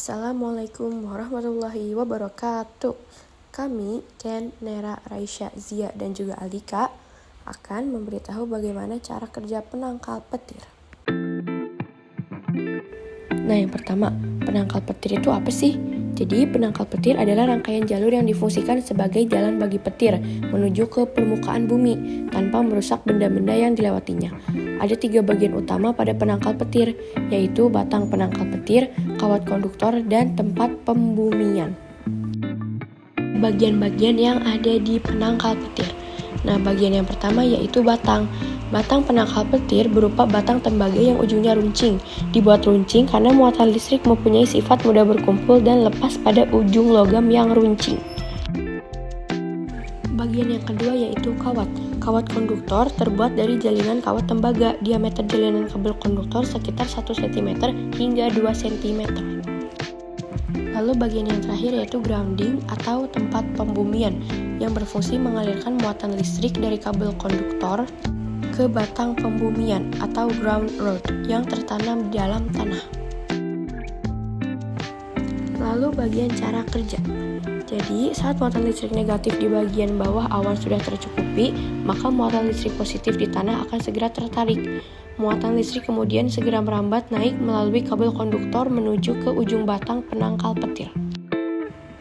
Assalamualaikum warahmatullahi wabarakatuh. Kami, Ken, Nera, Raisya, Zia, dan juga Alika akan memberitahu bagaimana cara kerja penangkal petir. Nah, yang pertama, penangkal petir itu apa sih? Jadi, penangkal petir adalah rangkaian jalur yang difungsikan sebagai jalan bagi petir menuju ke permukaan bumi tanpa merusak benda-benda yang dilewatinya. Ada 3 bagian utama pada penangkal petir, yaitu batang penangkal petir, kawat konduktor, dan tempat pembumian. Bagian-bagian yang ada di penangkal petir. Nah, bagian yang pertama yaitu batang. Batang penangkal petir berupa batang tembaga yang ujungnya runcing. Dibuat runcing karena muatan listrik mempunyai sifat mudah berkumpul dan lepas pada ujung logam yang runcing. Bagian yang kedua yaitu kawat. Kawat konduktor terbuat dari jalinan kawat tembaga. Diameter jalinan kabel konduktor sekitar 1 cm hingga 2 cm. Lalu bagian yang terakhir yaitu grounding atau tempat pembumian yang berfungsi mengalirkan muatan listrik dari kabel konduktor ke batang pembumian atau ground rod yang tertanam di dalam tanah. Lalu bagian cara kerja. Jadi, saat muatan listrik negatif di bagian bawah awan sudah tercukupi, maka muatan listrik positif di tanah akan segera tertarik. Muatan listrik kemudian segera merambat naik melalui kabel konduktor menuju ke ujung batang penangkal petir.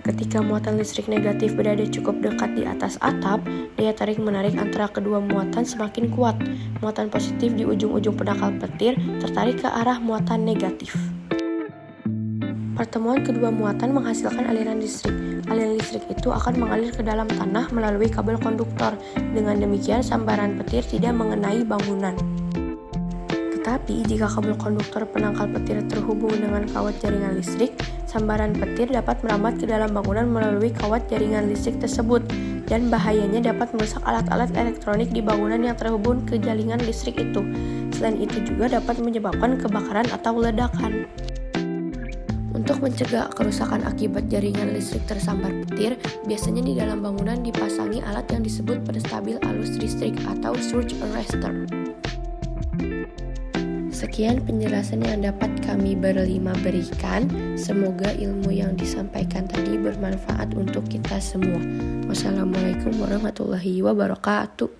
Ketika muatan listrik negatif berada cukup dekat di atas atap, daya tarik-menarik antara kedua muatan semakin kuat. Muatan positif di ujung-ujung penangkal petir tertarik ke arah muatan negatif. Pertemuan kedua muatan menghasilkan aliran listrik. Aliran listrik itu akan mengalir ke dalam tanah melalui kabel konduktor. Dengan demikian, sambaran petir tidak mengenai bangunan. Tetapi, jika kabel konduktor penangkal petir terhubung dengan kawat jaringan listrik, sambaran petir dapat merambat ke dalam bangunan melalui kawat jaringan listrik tersebut, dan bahayanya dapat merusak alat-alat elektronik di bangunan yang terhubung ke jaringan listrik itu. Selain itu juga dapat menyebabkan kebakaran atau ledakan. Untuk mencegah kerusakan akibat jaringan listrik tersambar petir, biasanya di dalam bangunan dipasangi alat yang disebut penstabil arus listrik atau surge arrestor. Sekian penjelasan yang dapat kami berlima berikan. Semoga ilmu yang disampaikan tadi bermanfaat untuk kita semua. Wassalamualaikum warahmatullahi wabarakatuh.